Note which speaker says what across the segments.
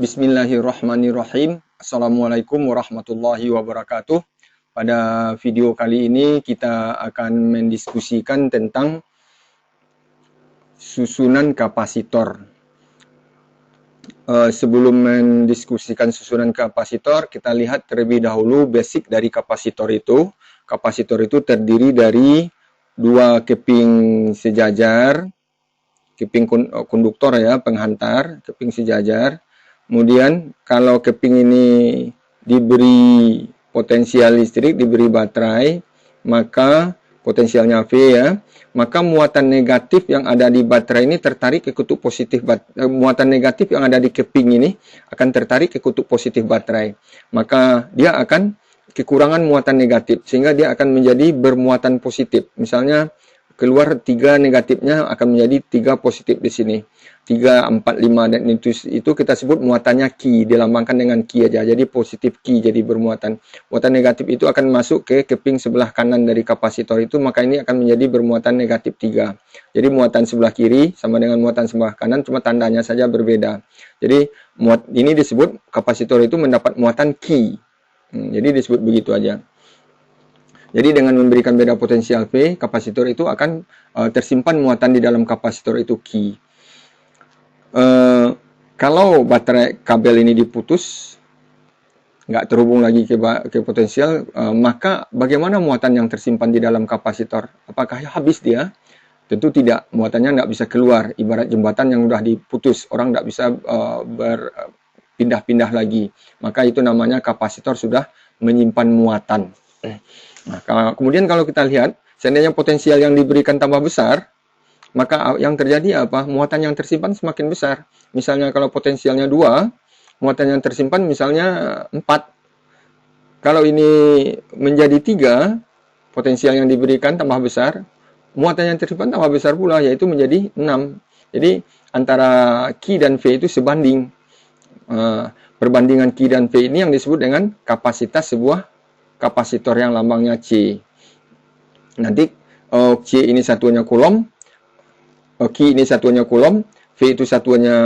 Speaker 1: Bismillahirrahmanirrahim. Assalamualaikum warahmatullahi wabarakatuh. Pada video kali ini kita akan mendiskusikan tentang susunan kapasitor. Sebelum mendiskusikan susunan kapasitor, kita lihat terlebih dahulu basic dari kapasitor itu. Kapasitor itu terdiri dari dua keping sejajar, keping konduktor ya, penghantar, keping sejajar. Kemudian kalau keping ini diberi potensial listrik, diberi baterai, maka potensialnya V ya, maka muatan negatif yang ada di baterai ini tertarik ke kutub positif muatan negatif yang ada di keping ini akan tertarik ke kutub positif baterai. Maka dia akan kekurangan muatan negatif sehingga dia akan menjadi bermuatan positif. Misalnya keluar 3 negatifnya akan menjadi 3 positif di sini. 3, 4, 5 dan itu kita sebut muatannya Q, dilambangkan dengan Q aja. Jadi positif Q jadi bermuatan. Muatan negatif itu akan masuk ke keping sebelah kanan dari kapasitor itu, maka ini akan menjadi bermuatan negatif 3. Jadi muatan sebelah kiri sama dengan muatan sebelah kanan, cuma tandanya saja berbeda. Jadi ini disebut kapasitor itu mendapat muatan Q. Jadi disebut begitu aja. Jadi dengan memberikan beda potensial V, kapasitor itu akan tersimpan muatan di dalam kapasitor itu Q. Kalau baterai kabel ini diputus, nggak terhubung lagi ke potensial, maka bagaimana muatan yang tersimpan di dalam kapasitor? Apakah habis dia? Tentu tidak, muatannya nggak bisa keluar. Ibarat jembatan yang sudah diputus, orang nggak bisa berpindah-pindah lagi. Maka itu namanya kapasitor sudah menyimpan muatan. Nah, kemudian kalau kita lihat, seandainya potensial yang diberikan tambah besar, maka yang terjadi apa? Muatan yang tersimpan semakin besar. Misalnya kalau potensialnya 2, muatan yang tersimpan misalnya 4. Kalau ini menjadi 3, potensial yang diberikan tambah besar, muatan yang tersimpan tambah besar pula, yaitu menjadi 6. Jadi antara Q dan V itu sebanding. Perbandingan Q dan V ini yang disebut dengan kapasitas sebuah kapasitor yang lambangnya C. Nanti C ini satuannya coulomb, Q ini satuannya coulomb, V itu satuannya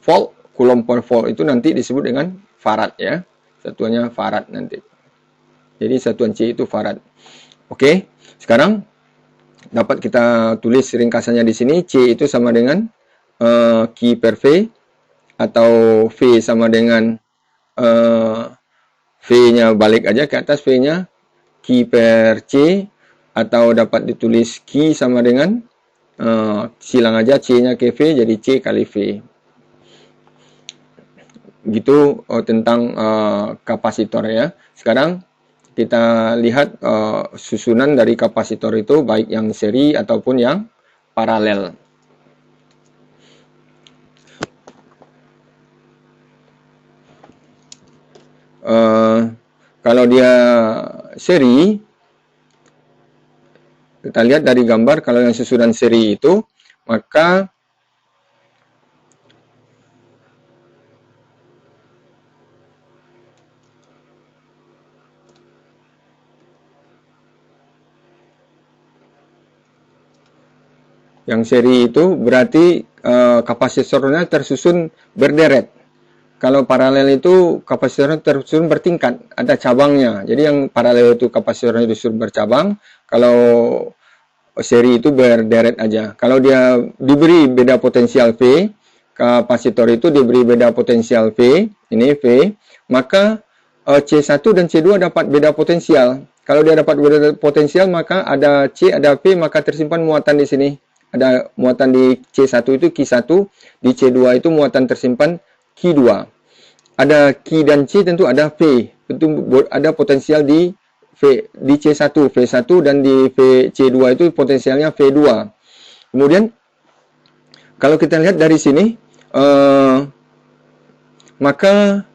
Speaker 1: volt, coulomb per volt itu nanti disebut dengan farad ya. Satuannya farad nanti. Jadi satuan C itu farad. Oke, sekarang dapat kita tulis ringkasannya di sini. C itu sama dengan Q per V, atau V sama dengan V-nya balik aja ke atas, V-nya Q per C, atau dapat ditulis Q sama dengan silang aja C-nya ke V, jadi C kali V. Gitu tentang kapasitor ya. Sekarang kita lihat susunan dari kapasitor itu, baik yang seri ataupun yang paralel. Kalau dia seri, kita lihat dari gambar, kalau yang susunan seri itu, maka yang seri itu berarti kapasitornya tersusun berderet. Kalau paralel itu kapasitornya tersusun bertingkat, ada cabangnya. Jadi yang paralel itu kapasitornya disusun bercabang, kalau seri itu berderet aja. Kalau dia diberi beda potensial V, kapasitor itu diberi beda potensial V, ini V, maka C1 dan C2 dapat beda potensial. Kalau dia dapat beda potensial, maka ada C, ada V, maka tersimpan muatan di sini. Ada muatan di C1 itu Q1, di C2 itu muatan tersimpan Q2. Ada Q dan C, tentu ada V. Tentu ada potensial di V, di C1, V1, dan di C2 itu potensialnya V2. Kemudian kalau kita lihat dari sini, maka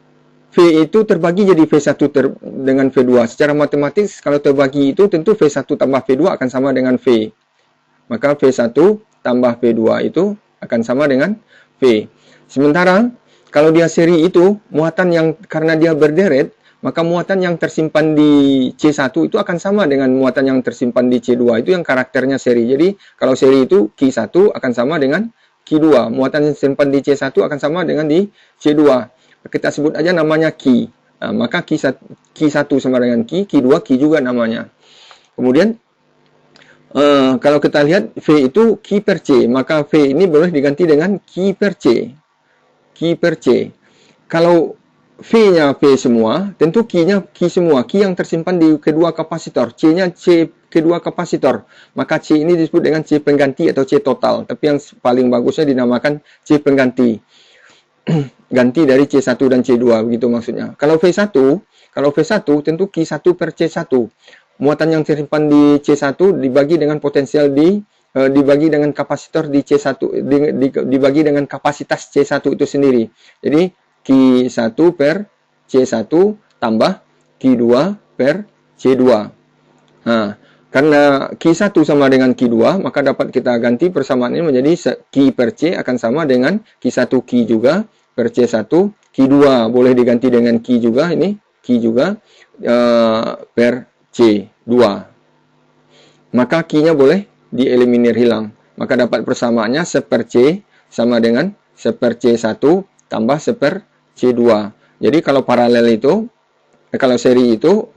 Speaker 1: V itu terbagi jadi V1 dengan V2. Secara matematis kalau terbagi itu tentu V1 tambah V2 akan sama dengan V. Maka V1 tambah V2 itu akan sama dengan V. Sementara kalau dia seri itu, muatan yang karena dia berderet, maka muatan yang tersimpan di C1 itu akan sama dengan muatan yang tersimpan di C2. Itu yang karakternya seri. Jadi, kalau seri itu Q1 akan sama dengan Q2. Muatan yang tersimpan di C1 akan sama dengan di C2. Kita sebut aja namanya Q. Nah, maka Q1 sama dengan Q, Q2 Q juga namanya. Kemudian kalau kita lihat V itu Q per C, maka V ini boleh diganti dengan Q per C. Q per C. Kalau V-nya V semua, tentu Q-nya Q semua. Q yang tersimpan di kedua kapasitor. C-nya C kedua kapasitor. Maka C ini disebut dengan C pengganti atau C total. Tapi yang paling bagusnya dinamakan C pengganti. Ganti dari C1 dan C2, begitu maksudnya. Kalau V1 tentu Q1 per C1. Muatan yang tersimpan di C1 dibagi dengan potensial dibagi dengan kapasitor di C1, dibagi dengan kapasitas C1 itu sendiri. Jadi Q1 per C1 tambah Q2 per C2. Nah, karena Q1 sama dengan Q2, maka dapat kita ganti persamaan ini menjadi Q per C akan sama dengan Q1 Q juga per C1. Q2 boleh diganti dengan Q juga, ini Q juga per C2. Maka Q-nya boleh dieliminir hilang. Maka dapat persamaannya 1 per C sama dengan 1 per C1 tambah 1 per C2. Jadi kalau paralel itu, kalau seri itu,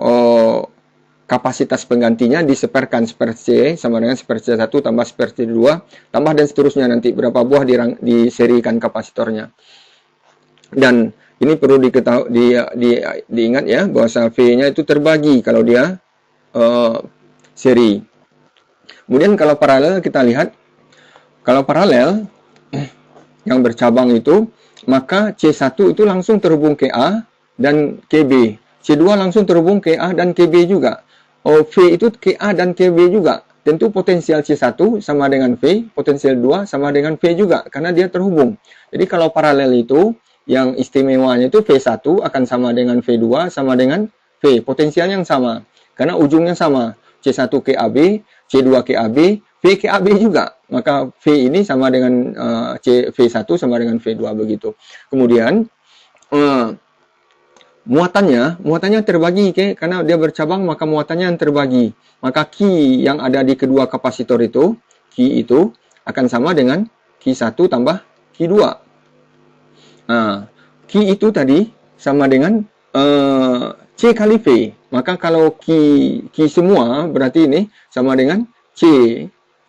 Speaker 1: kapasitas penggantinya diseperkan 1 per C sama dengan 1 per C1 tambah 1 per C2, tambah dan seterusnya nanti berapa buah diserikan kapasitornya. Dan ini perlu diingat ya, bahwa V-nya itu terbagi kalau dia seri. Kemudian kalau paralel kita lihat, kalau paralel yang bercabang itu, maka C1 itu langsung terhubung ke A dan ke B. C2 langsung terhubung ke A dan ke B juga. V itu ke A dan ke B juga. Tentu potensial C1 sama dengan V, potensial 2 sama dengan V juga, karena dia terhubung. Jadi kalau paralel itu, yang istimewanya itu V1 akan sama dengan V2 sama dengan V. Potensial yang sama, karena ujungnya sama. C1 ke AB, C2 ke AB, V ke AB juga. Maka V ini sama dengan V1 sama dengan V2 begitu. Kemudian muatannya terbagi karena dia bercabang, maka muatannya yang terbagi. Maka Q yang ada di kedua kapasitor itu, Q itu akan sama dengan Q1 tambah Q2. Nah, Q itu tadi sama dengan C kali V. Maka kalau Q semua berarti ini sama dengan C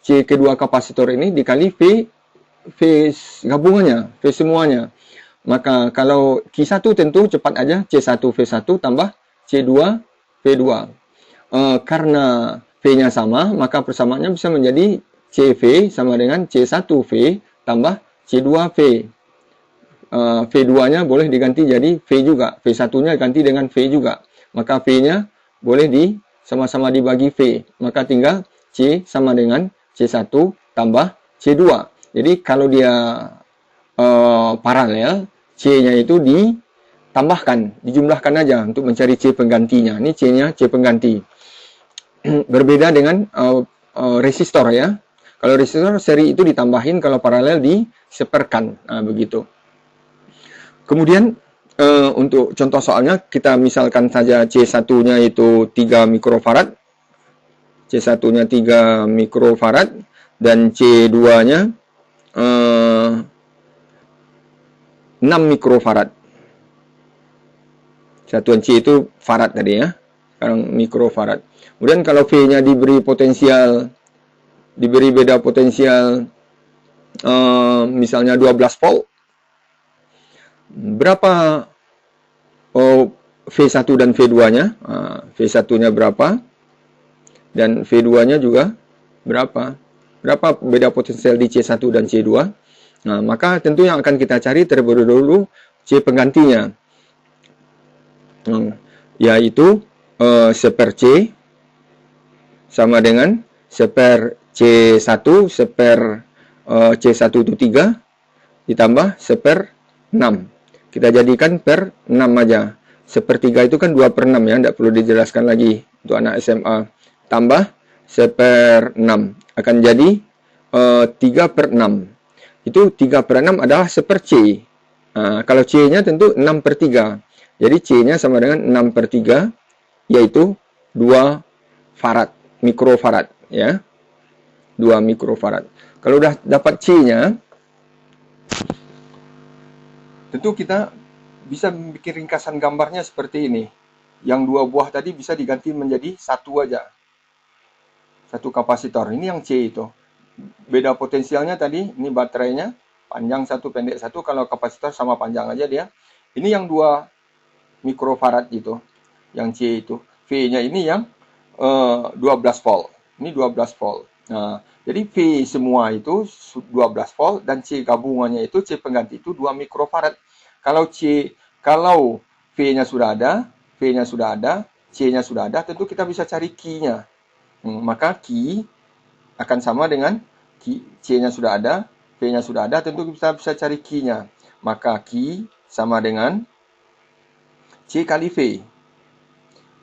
Speaker 1: kedua kapasitor ini dikali V gabungannya, V semuanya. Maka kalau Q1 tentu cepat aja C1 V1 tambah C2 V2. Karena V-nya sama, maka persamaannya bisa menjadi CV sama dengan C1V tambah C2V. V2-nya boleh diganti jadi V juga. V1-nya ganti dengan V juga. Maka V-nya boleh sama-sama dibagi V. Maka tinggal C sama dengan C1 tambah C2. Jadi kalau dia paralel, C-nya itu ditambahkan, dijumlahkan aja untuk mencari C penggantinya. Ini C-nya C pengganti. Berbeda dengan resistor ya. Kalau resistor seri itu ditambahin, kalau paralel diseperkan. Nah, begitu. Kemudian untuk contoh soalnya kita misalkan saja C1-nya itu 3 mikrofarad. C1-nya 3 mikrofarad dan C2-nya 6 mikrofarad. Satuan C itu farad tadi ya. Sekarang mikrofarad. Kemudian kalau V-nya diberi beda potensial misalnya 12 volt. Berapa V1 dan V2-nya? V1-nya berapa? Dan V2-nya juga berapa? Berapa beda potensial di C1 dan C2? Nah, maka tentu yang akan kita cari terlebih dahulu C penggantinya. Yaitu 1 per C sama dengan 1 per C1, 1 per C1 itu 3, ditambah 1 per 6. Kita jadikan per 6 aja. 1/3 itu kan 2 per 6 ya, tidak perlu dijelaskan lagi untuk anak SMA. Tambah 1 per 6. Akan jadi 3 per 6. Itu 3 per 6 adalah 1 per C. Nah, kalau C-nya tentu 6 per 3. Jadi C-nya sama dengan 6 per 3, yaitu 2 farad, mikrofarad. Ya. 2 mikrofarad. Kalau udah dapat C-nya, tentu kita bisa bikin ringkasan gambarnya seperti ini. Yang 2 buah tadi bisa diganti menjadi 1 aja. 1 kapasitor. Ini yang C itu. Beda potensialnya tadi, ini baterainya. Panjang 1, pendek 1. Kalau kapasitor sama panjang aja dia. Ini yang 2 mikrofarad itu. Yang C itu. V-nya ini yang 12 volt. Ini 12 volt. Nah, jadi V semua itu 12 volt dan C gabungannya itu, C pengganti itu 2 mikrofarad. Kalau V-nya sudah ada, V-nya sudah ada, C-nya sudah ada, tentu kita bisa cari key-nya. Maka key akan sama dengan C-nya sudah ada, V-nya sudah ada, tentu kita bisa cari key-nya. Maka key sama dengan C kali V.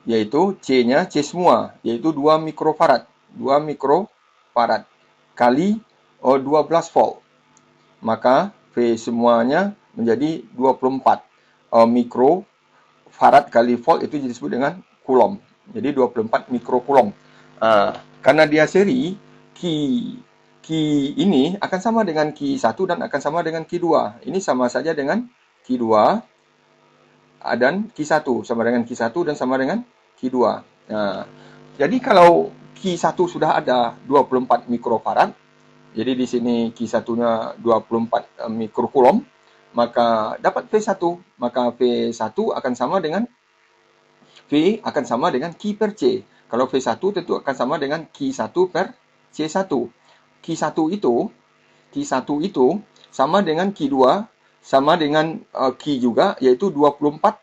Speaker 1: Yaitu C-nya, C semua, yaitu 2 mikrofarad. 2 mikrofarad kali 12 volt. Maka V semuanya menjadi 24 mikrofarad kali volt, itu disebut dengan coulomb. Jadi 24 mikrocoulomb. Karena dia seri, key ini akan sama dengan key 1 dan akan sama dengan key 2. Ini sama saja dengan key 2 dan key 1, sama dengan key 1 dan sama dengan key 2. Nah, jadi kalau key 1 sudah ada 24 mikrofarad, jadi di sini key 1-nya 24 mikrocoulomb, maka dapat V1. Maka V1 akan sama dengan key per C. Kalau V1 tentu akan sama dengan key 1 per C1. Key 1 itu sama dengan key 2, sama dengan key juga, yaitu 24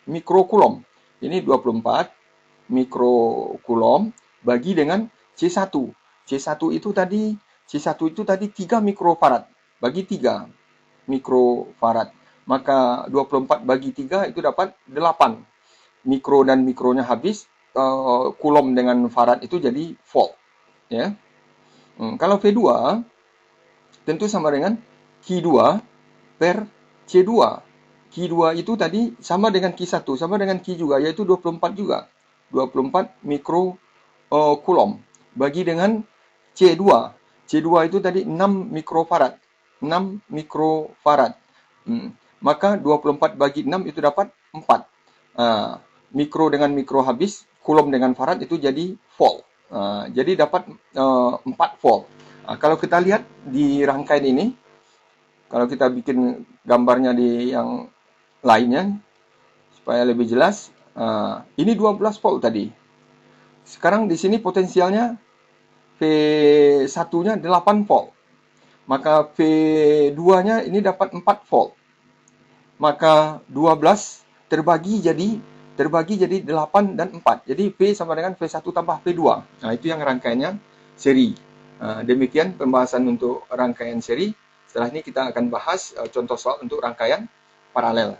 Speaker 1: mikrocoulomb. Ini 24 mikrocoulomb bagi dengan C1. C1 itu tadi 3 mikrofarad. Bagi 3 mikrofarad. Maka 24 bagi 3 itu dapat 8. Mikro dan mikronya habis, coulomb dengan farad itu jadi volt. Ya. Kalau V2 tentu sama dengan Q2 per C2. Q2 itu tadi sama dengan Q1, sama dengan Q juga, yaitu 24 juga. 24 mikrocoulomb bagi dengan C2. C2 itu tadi 6 mikrofarad. 6 mikrofarad. Maka 24 bagi 6 itu dapat 4. Mikro dengan mikro habis, coulomb dengan farad itu jadi volt. Jadi dapat 4 volt. Kalau kita lihat di rangkaian ini, kalau kita bikin gambarnya di yang lainnya, supaya lebih jelas, ini 12 volt tadi. Sekarang di sini potensialnya V1-nya 8 volt. Maka V2-nya ini dapat 4 volt. Maka 12 terbagi jadi 8 dan 4. Jadi V sama dengan V1 tambah V2. Nah, itu yang rangkaiannya seri. Demikian pembahasan untuk rangkaian seri. Setelah ini kita akan bahas contoh soal untuk rangkaian paralel.